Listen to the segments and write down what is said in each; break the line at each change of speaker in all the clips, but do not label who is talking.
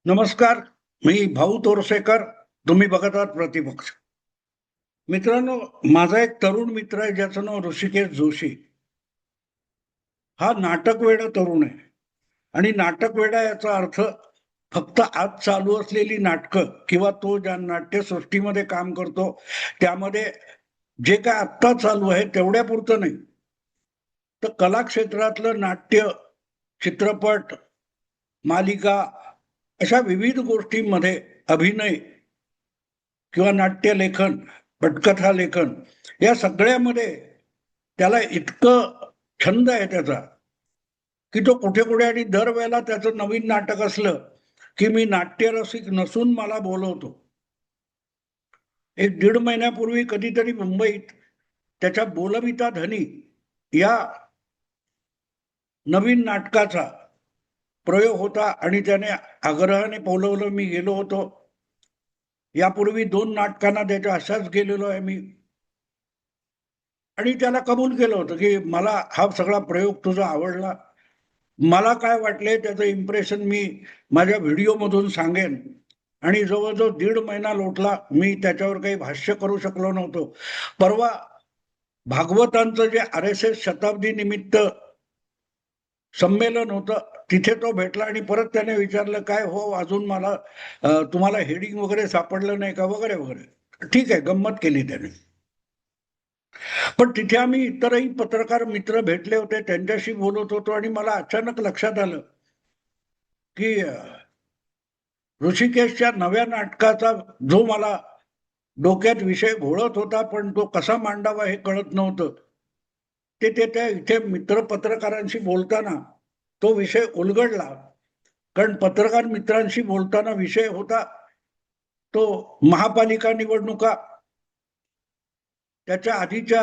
नमस्कार. मी भाऊ तोरसेकर. तुम्ही बघत आहात प्रतिपक्ष. मित्रांनो, माझा एक तरुण मित्र आहे ज्याचं नाव ऋषिकेश जोशी. हा नाटकवेडा तरुण आहे आणि नाटकवेडा याचा अर्थ फक्त आज चालू असलेली नाटकं किंवा तो ज्या नाट्यसृष्टीमध्ये काम करतो त्यामध्ये जे काय आत्ता चालू आहे तेवढ्यापुरतं नाही, तर कला क्षेत्रातलं नाट्य, चित्रपट, मालिका अशा विविध गोष्टींमध्ये अभिनय किंवा नाट्यलेखन, पटकथा लेखन या सगळ्यामध्ये त्याला इतकं छंद आहे त्याचा, की तो कुठे-कुठे आणि दरवेळेला त्याचं नवीन नाटक असलं, की मी नाट्यरसिक नसून मला बोलवतो. एक 1.5 महिन्यापूर्वी कधीतरी मुंबईत त्याच्या बोलबिता धनी या नवीन नाटकाचा प्रयोग होता आणि त्याने आग्रहाने बोलवलं. मी गेलो होतो. यापूर्वी 2 नाटकांना त्याच्या अशाच गेलेलो आहे मी. आणि त्याला कबूल केलं होतं, की मला हा सगळा प्रयोग तुझा आवडला. मला काय वाटले त्याचं इम्प्रेशन मी माझ्या व्हिडिओमधून सांगेन. आणि जवळ-जवळ 1.5 महिना लोटला. मी त्याच्यावर काही भाष्य करू शकलो नव्हतो. परवा भागवतांचं जे RSS शताब्दी निमित्त संमेलन होतं, तिथे तो भेटला आणि परत त्याने विचारलं, "काय हो अजून मला तुम्हाला हेडिंग वगैरे सापडलं नाही का?" वगैरे, वगैरे. ठीक आहे, गंमत केली त्याने. पण तिथे आम्ही इतरही पत्रकार मित्र भेटले होते, त्यांच्याशी बोलत होतो आणि मला अचानक लक्षात आलं, की ऋषिकेशच्या नव्या नाटकाचा जो मला डोक्यात विषय घोळत होता, पण तो कसा मांडावा हे कळत नव्हतं. ते त्या इथे मित्र पत्रकारांशी बोलताना तो विषय उलगडला. कारण पत्रकार मित्रांशी बोलताना विषय होता तो महापालिका निवडणुका, त्याच्या आधीच्या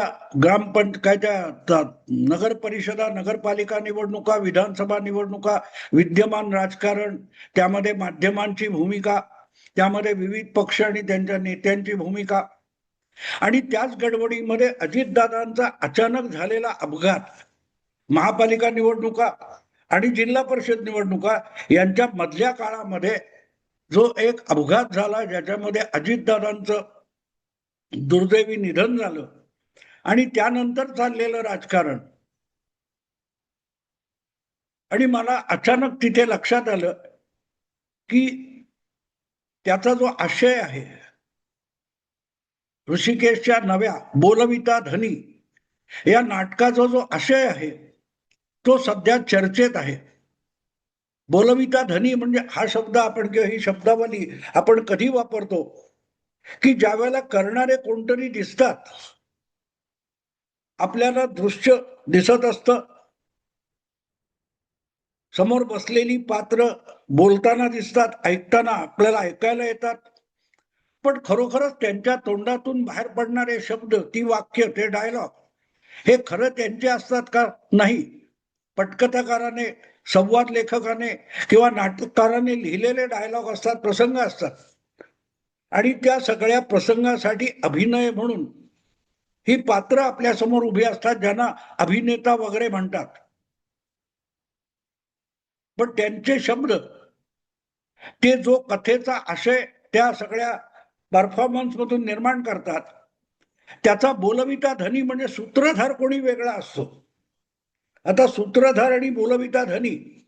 काय त्या नगर परिषदा, नगरपालिका निवडणुका, विधानसभा निवडणुका, विद्यमान राजकारण, त्यामध्ये माध्यमांची भूमिका, त्यामध्ये विविध पक्ष आणि त्यांच्या नेत्यांची भूमिका आणि त्याच गडबडीमध्ये अजितदादांचा अचानक झालेला अपघात, महापालिका निवडणुका आणि जिल्हा परिषद निवडणुका यांच्या मधल्या काळामध्ये जो एक अपघात झाला, ज्याच्यामध्ये अजितदादांचं दुर्दैवी निधन झालं आणि त्यानंतर चाललेलं राजकारण. आणि मला अचानक तिथे लक्षात आलं, की त्याचा जो आशय आहे, ऋषिकेशच्या नव्या बोलविता धनी या नाटकाचा जो आशय आहे, तो सध्या चर्चेत आहे. बोलविता धनी म्हणजे हा शब्द आपण किंवा ही शब्दावली आपण कधी वापरतो, की ज्यावेळेला करणारे कोणतरी दिसतात, आपल्याला दृश्य दिसत असतं, समोर बसलेली पात्र बोलताना दिसतात, ऐकताना आपल्याला ऐकायला येतात. पण खरोखरच त्यांच्या तोंडातून बाहेर पडणारे शब्द, ती वाक्य, ते डायलॉग हे खरं त्यांचे असतात का? नाही. पटकथाकाराने, संवाद लेखकाने किंवा नाटककाराने लिहिलेले डायलॉग असतात, प्रसंग असतात. आणि त्या सगळ्या प्रसंगासाठी अभिनय म्हणून ही पात्र आपल्यासमोर उभी असतात, ज्यांना अभिनेता वगैरे म्हणतात. पण त्यांचे शब्द, ते जो कथेचा आशय त्या सगळ्या परफॉर्मन्स मधून निर्माण करतात, त्याचा बोलविता धनी म्हणजे सूत्रधार कोणी वेगळा असतो. आता सूत्रधार आणि बोलविता धनी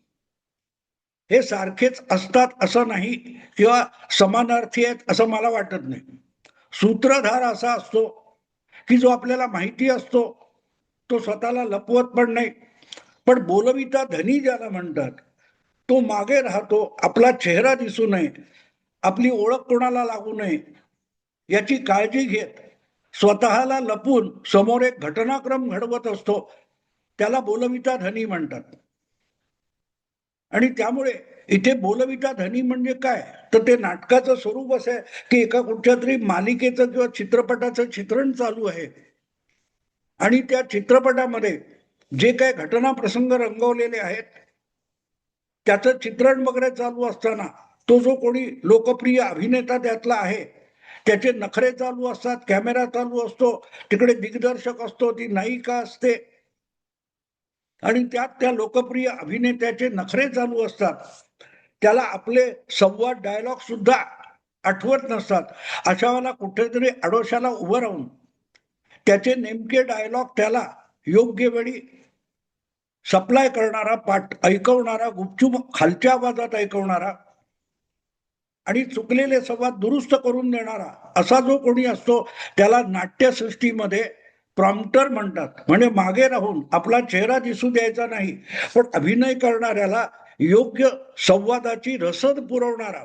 हे सारखेच असतात असं नाही किंवा समानार्थी आहेत असं मला वाटत नाही. सूत्रधार असा असतो, की जो आपल्याला माहिती असतो, तो स्वतःला लपवत पण नाही. पण बोलविता धनी ज्याला म्हणतात, तो मागे राहतो, आपला चेहरा दिसू नये, आपली ओळख कोणाला लागू नये याची काळजी घेत स्वतःला लपून समोर एक घटनाक्रम घडवत असतो, त्याला बोलविता धनी म्हणतात. आणि त्यामुळे इथे बोलविता धनी म्हणजे काय, तर ते नाटकाचं स्वरूप असं आहे, की एका कुठच्या तरी मालिकेचं किंवा चित्रपटाचं चित्रण चालू आहे आणि त्या चित्रपटामध्ये जे काही घटना प्रसंग रंगवलेले आहेत, त्याचं चित्रण वगैरे चालू असताना तो जो कोणी लोकप्रिय अभिनेता त्यातला आहे, त्याचे नखरे चालू असतात, कॅमेरा चालू असतो, तिकडे दिग्दर्शक असतो, ती नायिका असते आणि त्यात त्या लोकप्रिय अभिनेत्याचे नखरे चालू असतात. त्याला आपले संवाद डायलॉग सुद्धा आठवत नसतात. अशा वेळेला कुठेतरी आडोशाला उभं राहून त्याचे नेमके डायलॉग त्याला योग्य वेळी सप्लाय करणारा, ऐकवणारा, गुपचूप खालच्या आवाजात ऐकवणारा आणि चुकलेले संवाद दुरुस्त करून देणारा असा जो कोणी असतो त्याला नाट्यसृष्टीमध्ये प्रॉम्प्टर म्हणतात. म्हणजे मागे राहून आपला चेहरा दिसू द्यायचा नाही, पण अभिनय करणाऱ्याला योग्य संवादाची रसद पुरवणारा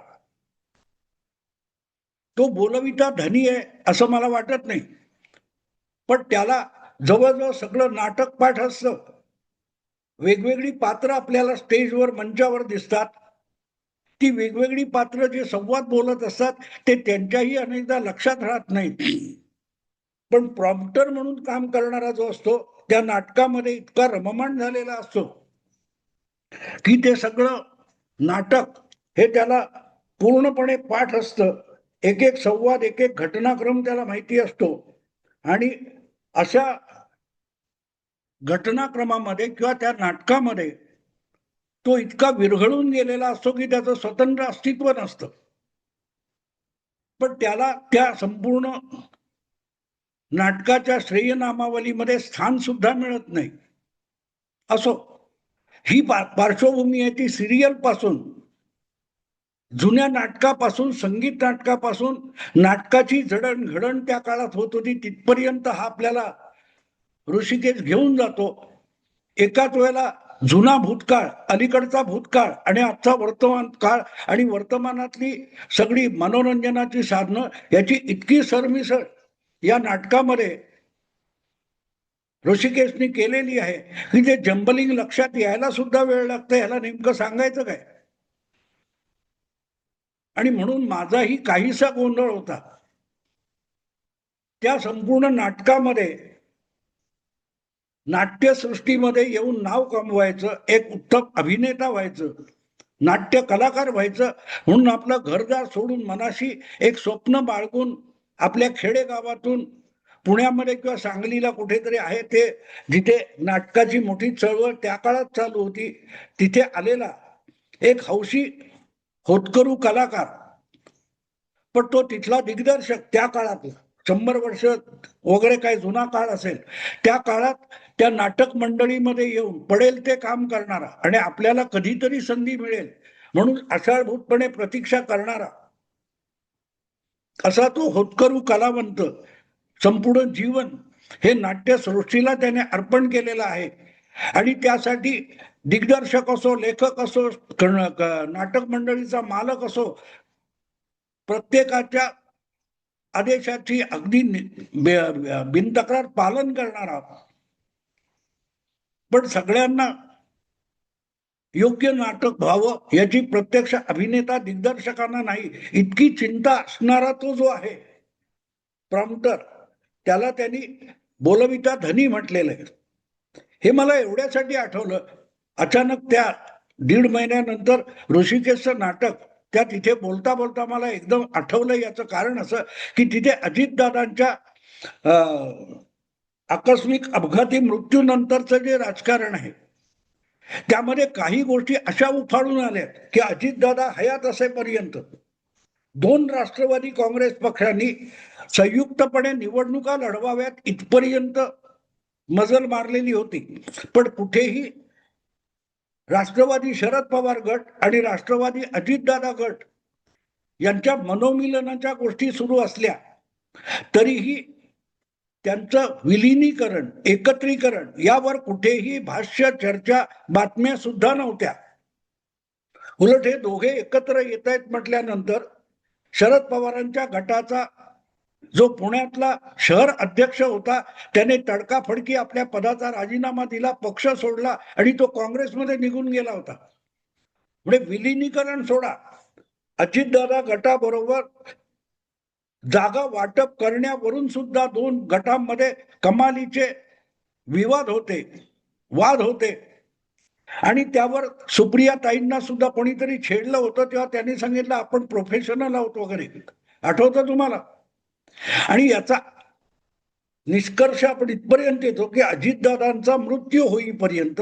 तो बोलविता धनी आहे असं मला वाटत नाही. पण त्याला जवळजवळ सगळं नाटक पाठ असतं. वेगवेगळी पात्र आपल्याला स्टेजवर मंचावर दिसतात. ती वेगवेगळी पात्र जे संवाद बोलत असतात ते त्यांच्याही अनेकदा लक्षात राहत नाही. पण प्रॉम्प्टर म्हणून काम करणारा जो असतो त्या नाटकामध्ये इतका रममाण झालेला असतो की ते सगळं नाटक हे त्याला पूर्णपणे पाठ असतं. एक एक संवाद, एक एक घटनाक्रम त्याला माहिती असतो आणि अशा घटनाक्रमामध्ये किंवा त्या नाटकामध्ये तो इतका विरघळून गेलेला असतो की त्याचं स्वतंत्र अस्तित्व नसतं. पण त्याला त्या संपूर्ण नाटकाच्या श्रेयनामावलीमध्ये स्थान सुद्धा मिळत नाही. असो, ही पार्श्वभूमी आहे ती सिरियल पासून, जुन्या नाटकापासून, संगीत नाटकापासून नाटकाची जडणघडण त्या काळात होत होती तिथपर्यंत हा आपल्याला ऋषिकेश घेऊन जातो. एकाच वेळेला जुना भूतकाळ, अलीकडचा भूतकाळ आणि आजचा वर्तमान काळ आणि वर्तमानातली सगळी मनोरंजनाची साधनं याची इतकी सरमिसळ या नाटकामध्ये ऋषिकेशनी केलेली आहे की ते जंबलिंग लक्षात यायला सुद्धा वेळ लागतं. याला नेमकं सांगायचं काय? आणि म्हणून माझाही काहीसा गोंधळ होता. त्या संपूर्ण नाटकामध्ये नाट्यसृष्टीमध्ये येऊन नाव कमवायचं, एक उत्तम अभिनेता व्हायचं, नाट्य कलाकार व्हायचं म्हणून आपलं घरदार सोडून मनाशी एक स्वप्न बाळगून आपल्या खेडेगावातून पुण्यामध्ये किंवा सांगलीला कुठेतरी आहे ते जिथे नाटकाची मोठी चळवळ त्या काळात चालू होती तिथे आलेला एक हौशी होतकरू कलाकार, पण तो तिथला दिग्दर्शक त्या काळात 100 वर्ष वगैरे काय जुना काळ असेल त्या काळात त्या नाटक मंडळीमध्ये येऊन पडेल ते काम करणारा आणि आपल्याला कधीतरी संधी मिळेल म्हणून आषाढभूतपणे प्रतीक्षा करणारा असा तो होतकरू कलावंत संपूर्ण जीवन हे नाट्यसृष्टीला त्याने अर्पण केलेलं आहे. आणि त्यासाठी दिग्दर्शक असो, लेखक असो, नाटक मंडळीचा मालक असो, प्रत्येकाच्या आदेशाची अगदी बिनतक्रार पालन करणारा, पण सगळ्यांना योग्य नाटक व्हावं याची प्रत्यक्ष अभिनेता दिग्दर्शकांना नाही इतकी चिंता असणारा तो जो आहे प्रॉम्प्टर, त्याला त्यांनी बोलविता धनी म्हटलेलं आहे. हे मला एवढ्यासाठी आठवलं, अचानक त्या 1.5 महिन्यानंतर ऋषिकेशचं नाटक त्या तिथे बोलता बोलता मला एकदम आठवलं. याचं कारण असं की तिथे अजितदादांच्या आकस्मिक अपघाती मृत्यूनंतरचं जे राजकारण आहे त्यामध्ये काही गोष्टी अशा उफाळून आल्या की अजितदादा हयात असेपर्यंत 2 राष्ट्रवादी काँग्रेस पक्षांनी संयुक्तपणे निवडणुका लढवाव्यात इथपर्यंत मजल मारलेली होती. पण कुठेही राष्ट्रवादी शरद पवार गट आणि राष्ट्रवादी अजितदादा गट यांच्या मनोमिलनाच्या गोष्टी सुरू असल्या तरीही त्यांचं विलिनीकरण, एकत्रीकरण यावर कुठेही भाष्य, चर्चा, बातम्या सुद्धा नव्हत्या. उलट हे दोघे एकत्र येत आहेत म्हटल्यानंतर शरद पवारांच्या गटाचा जो पुण्यातला शहर अध्यक्ष होता त्याने तडकाफडकी आपल्या पदाचा राजीनामा दिला, पक्ष सोडला आणि तो काँग्रेसमध्ये निघून गेला होता. म्हणजे विलिनीकरण सोडा, अजितदादा गटाबरोबर जागा वाटप करण्यावरून सुद्धा 2 गटांमध्ये कमालीचे विवाद होते, वाद होते आणि त्यावर सुप्रिया ताईंना सुद्धा कोणीतरी छेडलं होतं. तेव्हा त्यांनी सांगितलं आपण प्रोफेशनल आहोत वगैरे, आठवतं तुम्हाला? आणि याचा निष्कर्ष आपण इथपर्यंत येतो की अजितदादांचा मृत्यू होईपर्यंत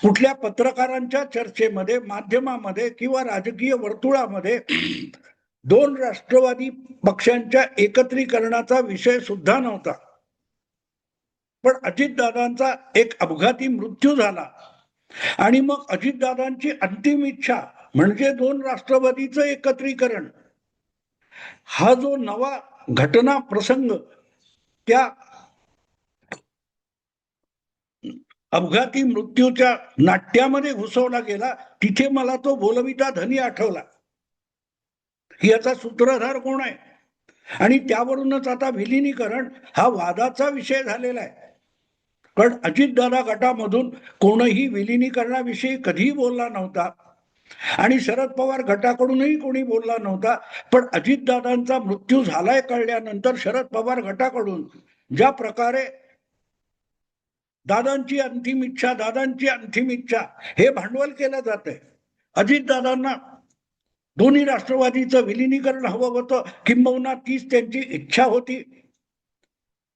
कुठल्या पत्रकारांच्या चर्चेमध्ये, माध्यमामध्ये किंवा राजकीय वर्तुळामध्ये दोन राष्ट्रवादी पक्षांच्या एकत्रीकरणाचा विषय सुद्धा नव्हता. पण अजितदादांचा एक अपघाती मृत्यू झाला आणि मग अजितदादांची अंतिम इच्छा म्हणजे दोन राष्ट्रवादीचं एकत्रीकरण, हा जो नवा घटना प्रसंग त्या अपघाती मृत्यूच्या नाट्यामध्ये घुसवला गेला, तिथे मला तो बोलविता धनी आठवला. याचा सूत्रधार कोण आहे? आणि त्यावरूनच आता विलिनीकरण हा वादाचा विषय झालेला आहे. कारण अजितदादा गटामधून कोणीही विलिनीकरणाविषयी कधीही बोलला नव्हता आणि शरद पवार गटाकडूनही कोणी बोलला नव्हता. पण अजितदादांचा मृत्यू झालाय कळल्यानंतर शरद पवार गटाकडून ज्या प्रकारे दादांची अंतिम इच्छा हे भांडवल केलं जात आहे. अजितदादांना दोन्ही राष्ट्रवादीचं विलिनीकरण हवं होतं, किंबहुना तीच त्यांची इच्छा होती.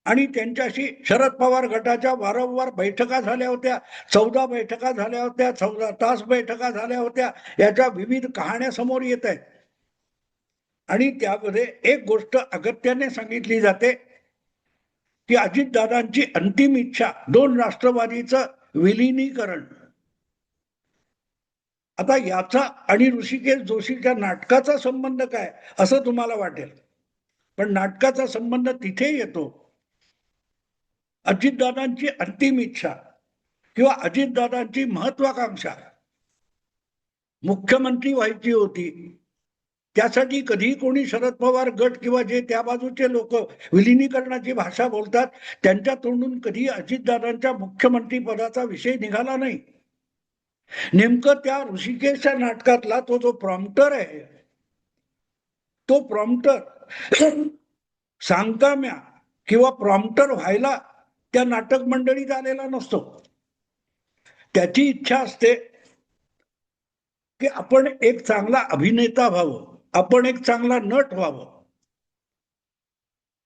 आणि त्यांच्याशी शरद पवार गटाच्या वारंवार बैठका झाल्या होत्या, 14 बैठका झाल्या होत्या, 14 तास बैठका झाल्या होत्या. याच्या विविध कहाण्या समोर येत आहेत. आणि त्यामध्ये एक गोष्ट अगत्याने सांगितली जाते की अजितदादांची अंतिम इच्छा दोन राष्ट्रवादीचं विलिनीकरण. आता याचा आणि ऋषिकेश जोशीच्या नाटकाचा संबंध काय असं तुम्हाला वाटेल, पण नाटकाचा संबंध तिथे येतो. अजितदादांची अंतिम इच्छा किंवा अजितदादांची महत्वाकांक्षा मुख्यमंत्री व्हायची होती. त्यासाठी कधी कोणी शरद पवार गट किंवा जे त्या बाजूचे लोक विलिनीकरणाची भाषा बोलतात त्यांच्या तोंडून कधी अजितदादांच्या मुख्यमंत्री पदाचा विषय निघाला नाही. नेमकं त्या ऋषिकेशच्या नाटकातला तो जो प्रॉम्प्टर आहे, तो प्रॉम्प्टर सांगकाम्या किंवा प्रॉम्प्टर व्हायला त्या नाटक मंडळीत आलेला नसतो. त्याची इच्छा असते की आपण एक चांगला अभिनेता व्हावं, आपण एक चांगला नट व्हावं.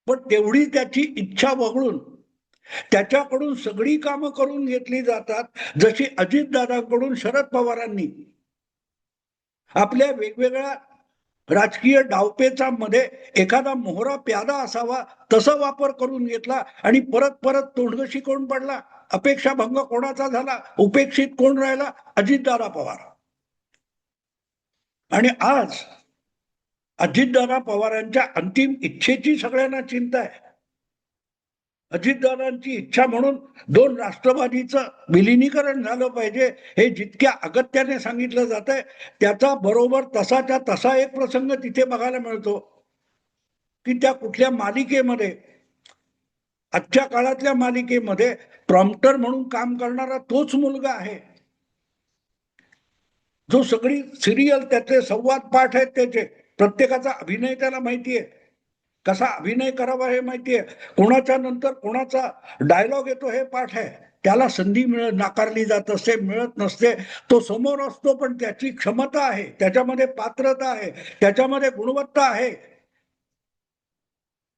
पण तेवढी त्याची इच्छा वगळून त्याच्याकडून सगळी कामं करून घेतली जातात, जशी अजितदादांकडून शरद पवारांनी आपल्या वेगवेगळ्या राजकीय डावपेचांमध्ये एखादा मोहरा प्यादा असावा तसा वापर करून घेतला आणि परत परत तोंडगशी कोण पडला, अपेक्षा भंग कोणाचा झाला, उपेक्षित कोण राहिला, अजितदादा पवार. आणि आज अजितदादा पवारांच्या अंतिम इच्छेची सगळ्यांना चिंता आहे. अजितदादांची इच्छा म्हणून दोन राष्ट्रवादीचं विलिनीकरण झालं पाहिजे हे जितक्या अगत्याने सांगितलं जात आहे, त्याचा बरोबर तसाच्या तसा एक प्रसंग तिथे बघायला मिळतो की त्या कुठल्या मालिकेमध्ये, आजच्या काळातल्या मालिकेमध्ये प्रॉम्प्टर म्हणून काम करणारा तोच मुलगा आहे जो सगळी सिरियल, त्याचे संवाद पाठ आहेत, त्याचे प्रत्येकाचा अभिनय त्याला माहितीये, कसा अभिनय करावा हे माहितीये, कोणाच्या नंतर कोणाचा डायलॉग येतो हे पाठ आहे. त्याला संधी नाकारली जात असते, मिळत नसते. तो समोर असतो पण त्याची क्षमता आहे, त्याच्यामध्ये पात्रता आहे, त्याच्यामध्ये गुणवत्ता आहे,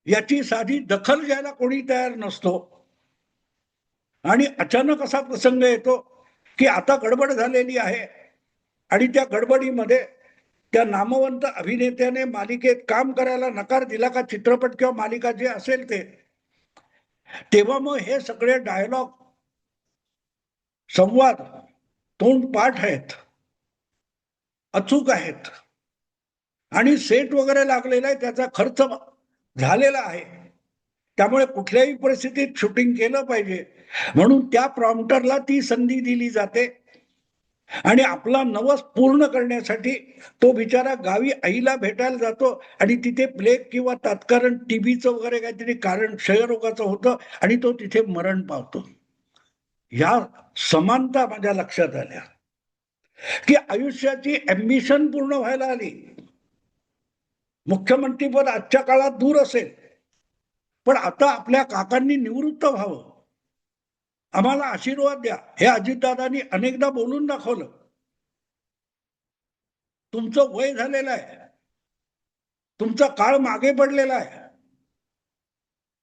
याची साधी दखल घ्यायला कोणी तयार नसतो. आणि अचानक असा प्रसंग येतो की आता गडबड झालेली आहे आणि त्या गडबडीमध्ये त्या नामवंत अभिनेत्याने मालिकेत काम करायला नकार दिला का, चित्रपट किंवा मालिका जे असेल ते, तेव्हा मग हे सगळे डायलॉग, संवाद तोंडपाठ आहेत, अचूक आहेत आणि सेट वगैरे लागलेला आहे, त्याचा खर्च झालेला आहे. त्यामुळे कुठल्याही परिस्थितीत शूटिंग केलं पाहिजे म्हणून त्या प्रॉम्प्टरला ती संधी दिली जाते आणि आपला नवस पूर्ण करण्यासाठी तो बिचारा गावी आईला भेटायला जातो आणि तिथे प्लेग किंवा तात्कारण टीबीचं वगैरे काहीतरी कारण क्षयरोगाचं होतं आणि तो तिथे मरण पावतो. या समानता माझ्या लक्षात आल्या की आयुष्याची अम्बिशन पूर्ण व्हायला आली. मुख्यमंत्रीपद आजच्या काळात दूर असेल, पण आता आपल्या काकांनी निवृत्त व्हावं, आम्हाला आशीर्वाद द्या, हे अजितदादांनी अनेकदा बोलून दाखवलं. तुमचं वय झालेलं आहे, तुमचा काळ मागे पडलेला आहे,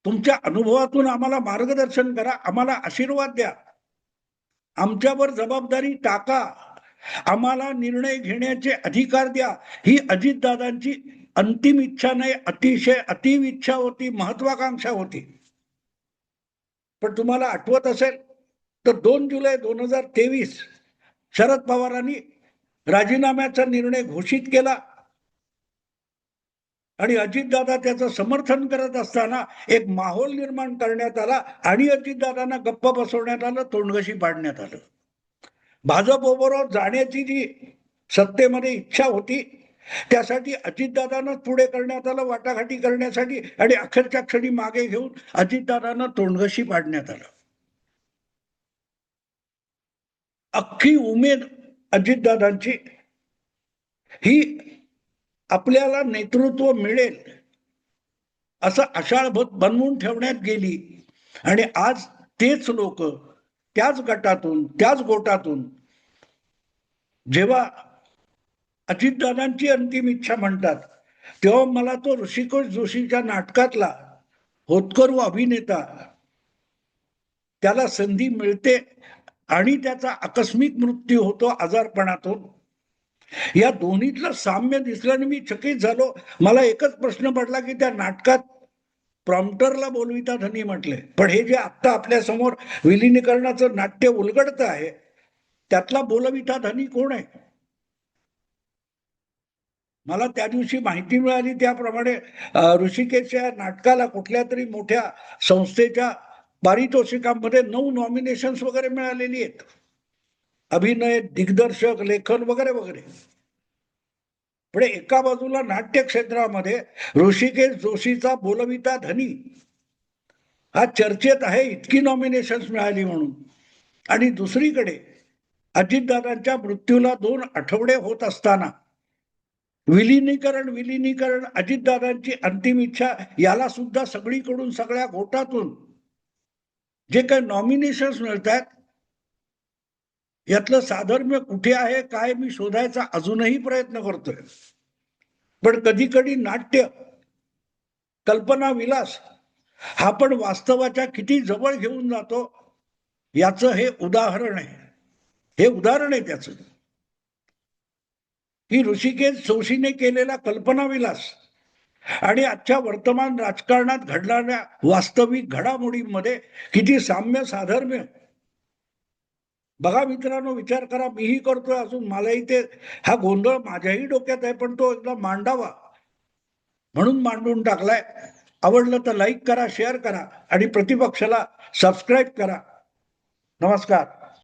तुमच्या अनुभवातून आम्हाला मार्गदर्शन करा, आम्हाला आशीर्वाद द्या. आमच्यावर जबाबदारी टाका, आम्हाला निर्णय घेण्याचे अधिकार द्या, ही अजितदादांची अंतिम इच्छा नाही, अतिशय अतीव इच्छा होती, महत्वाकांक्षा होती. पण तुम्हाला आठवत असेल तर 2 जुलै 2023 शरद पवारांनी राजीनाम्याचा निर्णय घोषित केला आणि अजितदादा त्याचं समर्थन करत असताना एक माहोल निर्माण करण्यात आला आणि अजितदादांना गप्प बसवण्यात आलं, तोंडघशी पाडण्यात आलं. भाजपबरोबर जाण्याची जी सत्तेमध्ये इच्छा होती त्यासाठी अजितदादांना पुढे करण्यात आलं, वाटाघाटी करण्यासाठी, आणि अखेरच्या क्षणी मागे घेऊन अजितदादांना तोंडघशी पाडण्यात आलं. अख्खी उमेद अजितदादांची ही आपल्याला नेतृत्व मिळेल असं आषाढ बनवून ठेवण्यात गेली आणि आज तेच लोक त्याच गटातून त्याच गोटातून जेव्हा अजितदादांची अंतिम इच्छा म्हणतात तेव्हा मला तो ऋषिकेश जोशीच्या नाटकातला होतकरू अभिनेता त्याला संधी मिळते आणि त्याचा आकस्मिक मृत्यू होतो आजारपणातून, या दोन्हीतलं साम्य दिसल्याने मी चकित झालो. मला एकच प्रश्न पडला की त्या नाटकात प्रॉम्प्टरला बोलविता धनी म्हटले, पण हे जे आता आपल्या समोर विलिनीकरणाचं नाट्य उलगडत आहे त्यातला बोलविता धनी कोण आहे? मला त्या दिवशी माहिती मिळाली त्याप्रमाणे ऋषिकेशच्या नाटकाला कुठल्या तरी मोठ्या संस्थेच्या पारितोषिकांमध्ये 9 नॉमिनेशन्स वगैरे मिळालेली आहेत, अभिनय, दिग्दर्शक, लेखन वगैरे वगैरे. पुढे एका बाजूला नाट्य क्षेत्रामध्ये ऋषिकेश जोशीचा बोलविता धनी हा चर्चेत आहे, इतकी नॉमिनेशन्स मिळाली म्हणून, आणि दुसरीकडे अजितदादांच्या मृत्यूला 2 आठवडे होत असताना विलिनीकरण अजितदादांची अंतिम इच्छा, याला सुद्धा सगळीकडून सगळ्या गोटातून जे काही नॉमिनेशन्स मिळत आहेत यातलं साधर्म्य कुठे आहे काय मी शोधायचा अजूनही प्रयत्न करतोय. पण कधी कधी नाट्य, कल्पना विलास हा पण वास्तवाच्या किती जवळ घेऊन जातो याचं हे उदाहरण आहे. हे उदाहरण आहे त्याचं की ऋषिकेश जोशीने केलेला कल्पना विलास आणि आजच्या वर्तमान राजकारणात घडणाऱ्या वास्तविक घडामोडींमध्ये किती साम्य साधर्म्य. बघा मित्रांनो, विचार करा, मीही करतोय अजून, मलाही ते हा गोंधळ माझ्याही डोक्यात आहे, पण तो एकदा मांडावा म्हणून मांडून टाकलाय. आवडलं तर लाईक करा, शेअर करा आणि प्रतिपक्षाला सबस्क्राईब करा. नमस्कार.